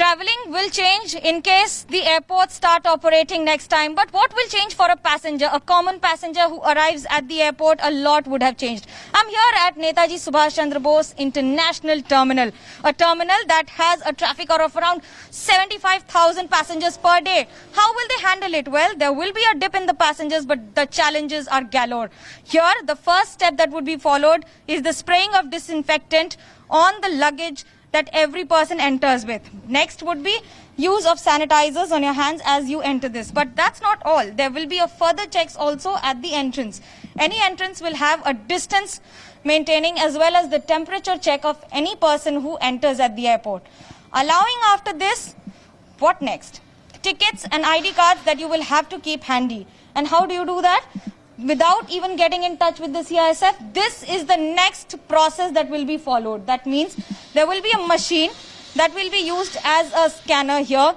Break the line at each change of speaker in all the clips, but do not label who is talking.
Traveling will change in case the airports start operating next time. But what will change for a passenger, a common passenger who arrives at the airport? A lot would have changed. I'm here at Netaji Subhash Chandra Bose International Terminal, a terminal that has a traffic of around 75,000 passengers per day. How will they handle it? Well, there will be a dip in the passengers, but the challenges are galore. Here, the first step that would be followed is the spraying of disinfectant on the luggage that every person enters with. Next would be use of sanitizers on your hands as you enter this. But that's not all. There will be a further checks also at the entrance. Any entrance will have a distance maintaining as well as the temperature check of any person who enters at the airport. Allowing after this, what next? Tickets and ID cards that you will have to keep handy. And how do you do that? Without even getting in touch with the CISF, this is the next process that will be followed. That means there will be a machine that will be used as a scanner here.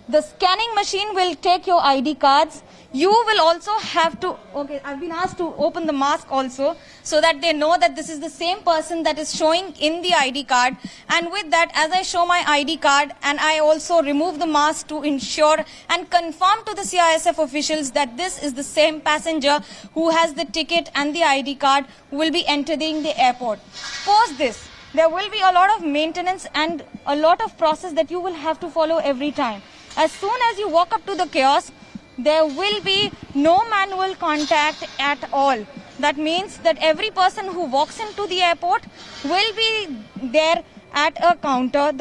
The scanning machine will take your ID cards. You will also have to, okay, I've been asked to open the mask also so that they know that this is the same person that is showing in the ID card. And with that, as I show my ID card and I also remove the mask to ensure and confirm to the CISF officials that this is the same passenger who has the ticket and the ID card who will be entering the airport. Post this, there will be a lot of maintenance and a lot of process that you will have to follow every time. As soon as you walk up to the kiosk, there will be no manual contact at all. That means that every person who walks into the airport will be there at a counter.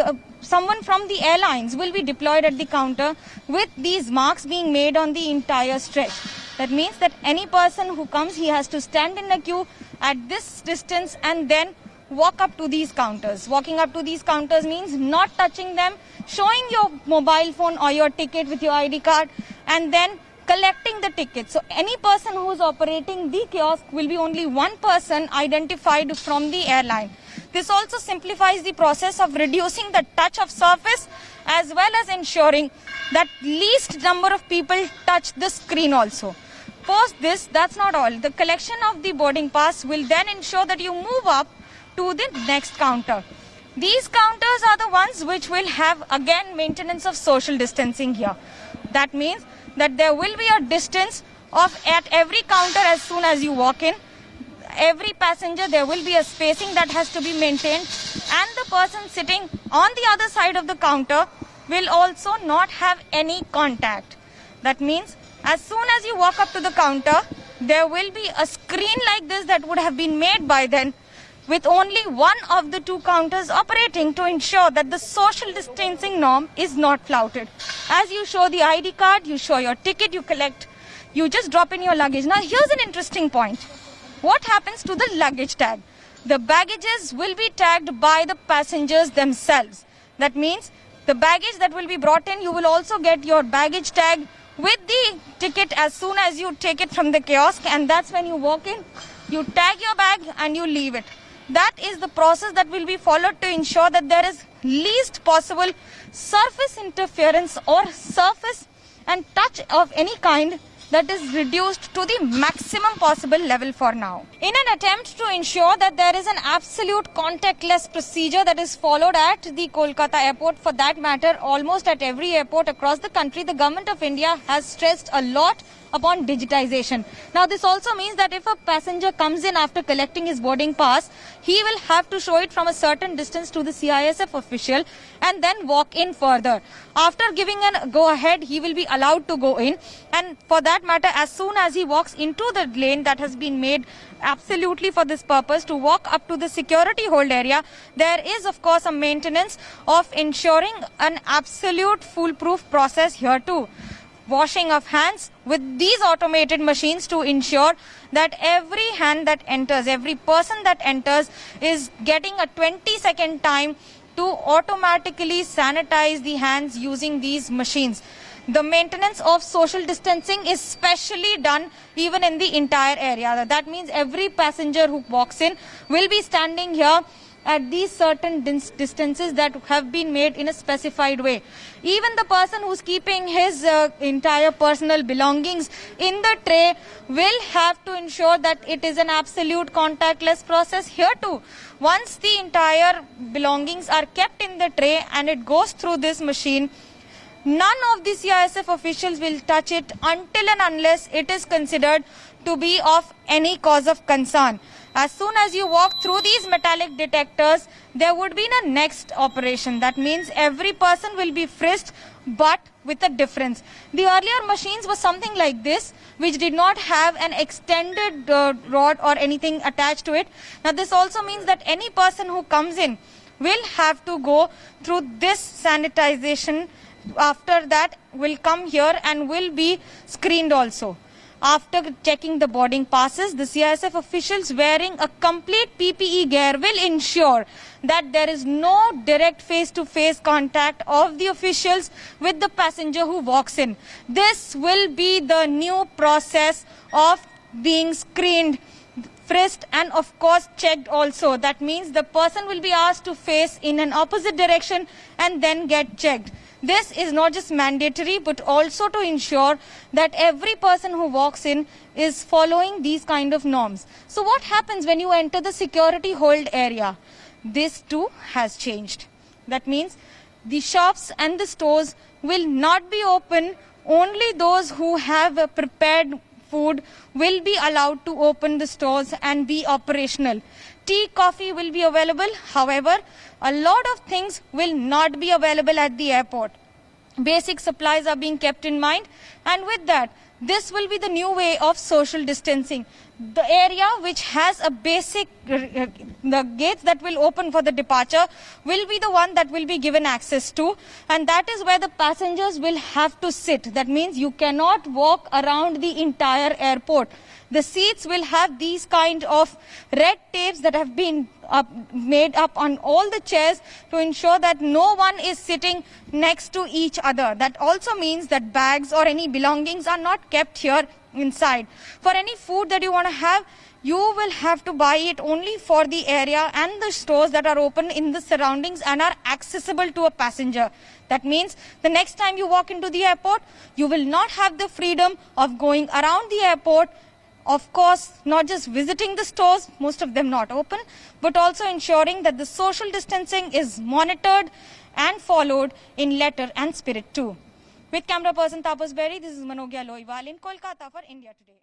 Someone from the airlines will be deployed at the counter with these marks being made on the entire stretch. That means that any person who comes, he has to stand in a queue at this distance and then walk up to these counters. Walking up to these counters means not touching them, showing your mobile phone or your ticket with your ID card, and then collecting the ticket. So any person who is operating the kiosk will be only one person identified from the airline. This also simplifies the process of reducing the touch of surface as well as ensuring that least number of people touch the screen also. Post this, that's not all. The collection of the boarding pass will then ensure that you move up to the next counter. These counters are the ones which will have again maintenance of social distancing here. That means that there will be a distance of at every counter as soon as you walk in. Every passenger, there will be a spacing that has to be maintained, and the person sitting on the other side of the counter will also not have any contact. That means as soon as you walk up to the counter, there will be a screen like this that would have been made by then, with only one of the two counters operating to ensure that the social distancing norm is not flouted. As you show the ID card, you show your ticket, you collect, you just drop in your luggage. Now here's an interesting point. What happens to the luggage tag? The baggages will be tagged by the passengers themselves. That means the baggage that will be brought in, you will also get your baggage tag with the ticket as soon as you take it from the kiosk, and that's when you walk in, you tag your bag and you leave it. That is the process that will be followed to ensure that there is least possible surface interference or surface and touch of any kind that is reduced to the maximum possible level for now. In an attempt to ensure that there is an absolute contactless procedure that is followed at the Kolkata airport, for that matter, almost at every airport across the country, the government of India has stressed a lot upon digitization. Now this also means that if a passenger comes in after collecting his boarding pass, he will have to show it from a certain distance to the CISF official and then walk in further. After giving a go ahead, he will be allowed to go in, and for that matter, as soon as he walks into the lane that has been made absolutely for this purpose to walk up to the security hold area, there is of course a maintenance of ensuring an absolute foolproof process here too. Washing of hands with these automated machines to ensure that every hand that enters, every person that enters is getting a 20-second time to automatically sanitize the hands using these machines. The maintenance of social distancing is specially done even in the entire area. That means every passenger who walks in will be standing here at these certain distances that have been made in a specified way. Even the person who's keeping his entire personal belongings in the tray will have to ensure that it is an absolute contactless process here too. Once the entire belongings are kept in the tray and it goes through this machine, none of the CISF officials will touch it until and unless it is considered to be of any cause of concern. As soon as you walk through these metallic detectors, there would be a next operation. That means every person will be frisked, but with a difference. The earlier machines were something like this, which did not have an extended rod or anything attached to it. Now this also means that any person who comes in will have to go through this sanitization. After that will come here and will be screened also. After checking the boarding passes, the CISF officials wearing a complete PPE gear will ensure that there is no direct face-to-face contact of the officials with the passenger who walks in. This will be the new process of being screened, frisked and of course checked also. That means the person will be asked to face in an opposite direction and then get checked. This is not just mandatory but also to ensure that every person who walks in is following these kind of norms. So what happens when you enter the security hold area? This too has changed. That means the shops and the stores will not be open. Only those who have a prepared food will be allowed to open the stores and be operational. Tea, coffee will be available. However, a lot of things will not be available at the airport. Basic supplies are being kept in mind, and with that, this will be the new way of social distancing. The area which has a basic, the gates that will open for the departure will be the one that will be given access to, and that is where the passengers will have to sit. That means you cannot walk around the entire airport. The seats will have these kind of red tapes that have been made up on all the chairs to ensure that no one is sitting next to each other. That also means that bags or any belongings are not kept here inside. For any food that you want to have, you will have to buy it only for the area and the stores that are open in the surroundings and are accessible to a passenger. That means the next time you walk into the airport, you will not have the freedom of going around the airport. Of course, not just visiting the stores, most of them not open, but also ensuring that the social distancing is monitored and followed in letter and spirit too. With camera person Tapas Berry, this is Manogya Loiwal in Kolkata for India Today.